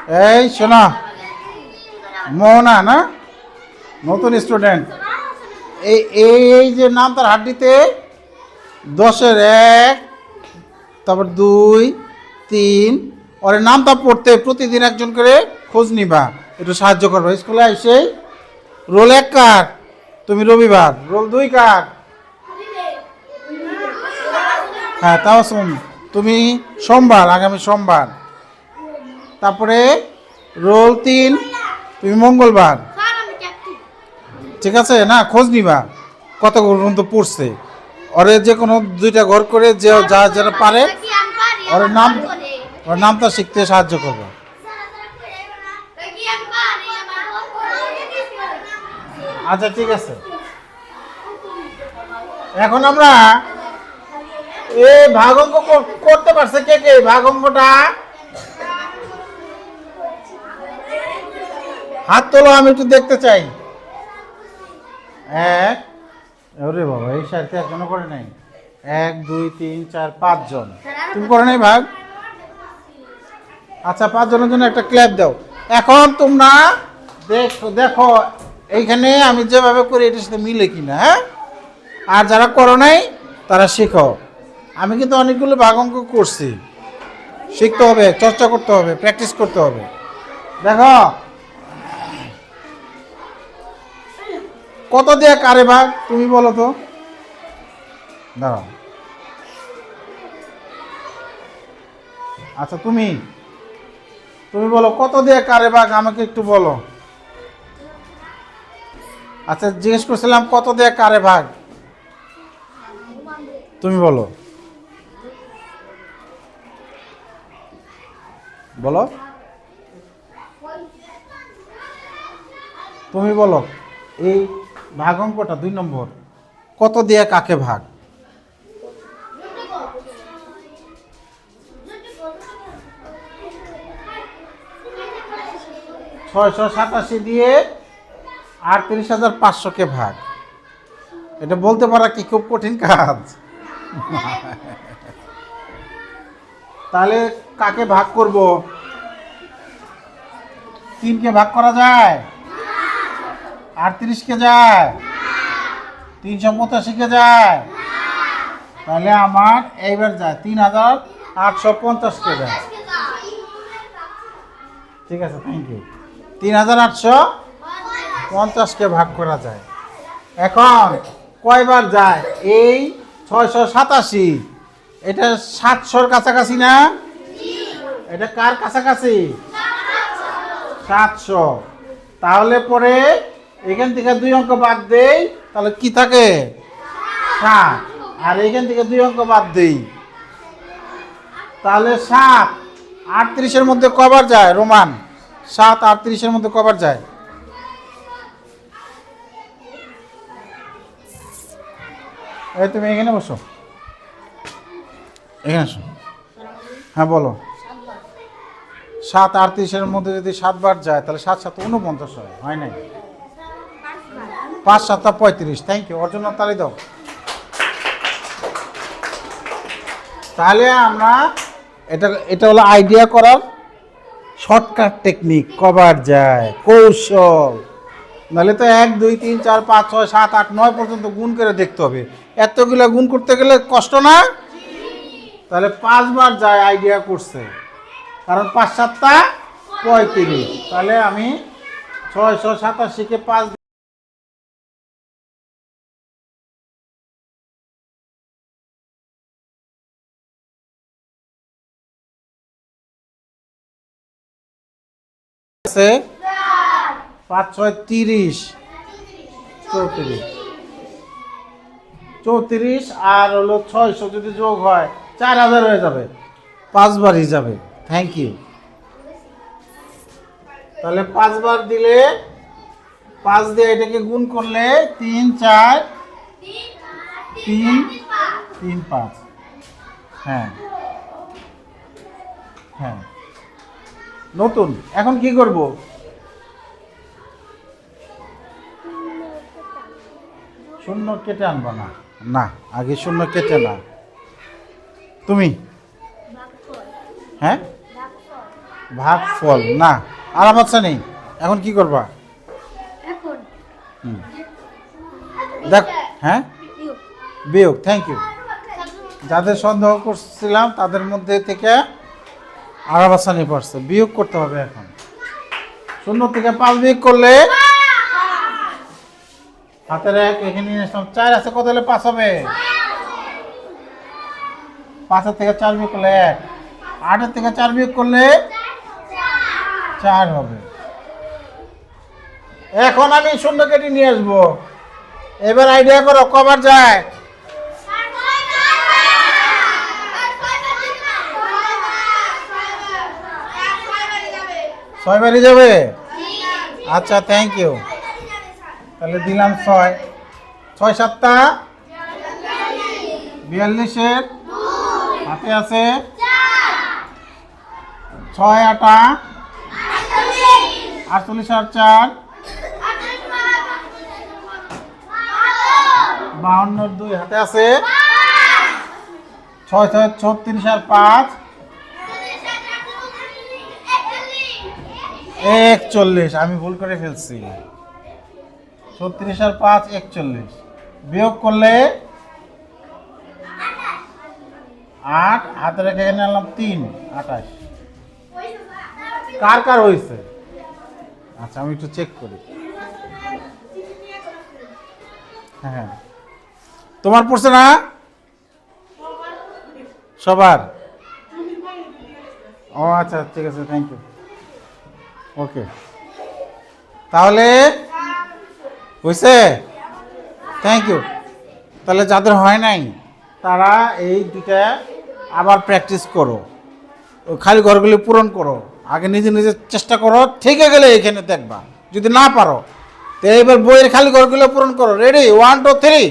এই শোনা, মোহনা না, নতুন স্টুডেন্ট। এই এই যে নাম তার হাড্ডিতে 10-এর 1, তারপর 2, 3, ওর নামটা পড়তে প্রতিদিন একজন করে খোঁজ নিবা, একটু সাহায্য করবো। স্কুলে এসে রোল 1 কার, তুমি রবিবার। রোল 2 কার? হ্যাঁ তাও তুমি সোমবার, আগামী সোমবার। তারপরে রোল 3 তুমি মঙ্গলবার। ঠিক আছে না, খোঁজ নিবা কত পর্যন্ত পড়ছে। ওরে যে কোনো 2টা ঘর করে যে যা যারা পারে ওর নামটা শিখতে সাহায্য করবে। আচ্ছা ঠিক আছে। এখন আমরা এই ভাগ অঙ্ক করতে পারছে কে কে? ভাগ অঙ্কটা হাত তোলো, আমি একটু দেখতে চাই। 1, ওরে বাবা, এই সারিতে একজনও করে নাই। 1, 2, 3, 4, 5 জন। তুমি করে নাই ভাগ? আচ্ছা, 5 জনের জন্য একটা ক্ল্যাপ দাও। এখন তোমরা দেখো এইখানে আমি যেভাবে করি এটার সাথে মিলে কিনা। হ্যাঁ, আর যারা করো নাই তারা শেখো। আমি কিন্তু অনেকগুলো ভাগ অঙ্ক করছি, শিখতে হবে, চর্চা করতে হবে, প্র্যাকটিস করতে হবে। দেখো কত দিয়ে কারে ভাগ, তুমি বলো তো। দাঁড়াও, আচ্ছা তুমি বলো কত দিয়ে কারে ভাগ, আমাকে একটু বলো। আচ্ছা জিজ্ঞেস করছিলাম কত দিয়ে কারে ভাগ, তুমি বলো বলো তুমি বলো। এই ভাগ অঙ্কটা 2 নম্বর, কত দিয়ে কাকে ভাগ? 687 দিয়ে 38,500-কে ভাগ। এটা বলতে পারা কি খুব কঠিন কাজ? তাহলে কাকে ভাগ করব? 3-কে ভাগ করা যায়? 38-কে যায়? 385-কে যায়? তাহলে আমার এইবার যায় 3,850-কে যায়। ঠিক আছে, থ্যাংক ইউ। 3,850-কে ভাগ করা যায়। এখন কয়বার যায়? এই 687, এটা 700-র কাছাকাছি না? এটা কার কাছাকাছি? 700। তাহলে পরে এখান থেকে 2 অঙ্ক বাদ দেই, তাহলে কি থাকে? 7। আর এখান থেকে 2 অঙ্ক বাদ দেই, তাহলে 7 38-এর মধ্যে কবার যায়? রোমান, 7 38-এর মধ্যে কবার যায়? এই তুমি এখানে বসো, এখানে আসো। হ্যাঁ বলো। 7 38-এর মধ্যে যদি 7 বার যায় তাহলে 7 7 49 হয়, হয় নাই? 5 7 35। থ্যাংক ইউ, ওর জন্য তালি দাও। তাহলে আমরা এটা হলো আইডিয়া করার শর্টকাট টেকনিক, কবার যায় কৌশল। নাহলে তো 1 2 3 4 5 6 7 8 9 পর্যন্ত গুণ করে দেখতে হবে। এতগুলো গুণ করতে গেলে কষ্ট না? তাহলে 5 বার যায় আইডিয়া করছে, কারণ 5 7 35। তাহলে আমি 687-কে 5 আছে, 5 6 30, 34। 34 আর হলো 600 যদি যোগ হয় 4000 হয়ে যাবে, 5 বারই যাবে। Thank you. তাহলে 5 বার দিলে 5 দিয়ে এটাকে গুণ করলে 3 4 3 3 5। হ্যাঁ হ্যাঁ, নতুন। এখন কি করব? শূন্য কেটে আনবা না, না আগে শূন্য কেটে না। তুমি হ্যাঁ ভাগফল না, আর বাচ্চা নেই। এখন কি করবা? এখন হুম, দেখ, হ্যাঁ বিয়োগ। Thank you. যাদের সন্দেহ করছিলাম তাদের মধ্যে থেকে আরাবাসানি পড়ছে, বিয়োগ করতে হবে এখন। 0 থেকে 5 বিয়োগ করলে হাতের 1 এখানে নিয়ে আসলাম, 4 আছে, কত হলে 5 হবে? 5 থেকে 4 বিয়োগ করলে 1, 8 থেকে 4 বিয়োগ করলে 4 হবে। এখন আমি 0 কেটে নিয়ে আসবো। এবার আইডিয়া করো কবার যায়? 6 বারই যাবে। আচ্ছা, থ্যাংক ইউ। তাহলে দিলাম 6, 6 7টা 42-এর হাতে আছে 6 8 48 আর 4 52 2 হাতে আছে 6 6 36 আর 5 41। আমি ভুল করে ফেলছি। 36 আর 5 41, বিয়োগ করলে 8, হাতে রেখে এখানে আনলাম 3 28। কার কার হয়েছে? আচ্ছা, আমি একটু চেক করি। হ্যাঁ, তোমার পড়ছে না? সবার? ও আচ্ছা, ঠিক আছে, থ্যাংক ইউ। ওকে, তাহলে হয়েছে, থ্যাংক ইউ। তাহলে যাদের হয় নাই তারা এই দুটা আবার প্র্যাকটিস করো, ওই খালি ঘরগুলি পূরণ করো। আগে নিজে নিজে চেষ্টা করো, ঠিক গেলে এখানে দেখবা। যদি না পারো তো এইবার বইয়ের খালি ঘরগুলো পূরণ করো। রেডি? 1 2 3।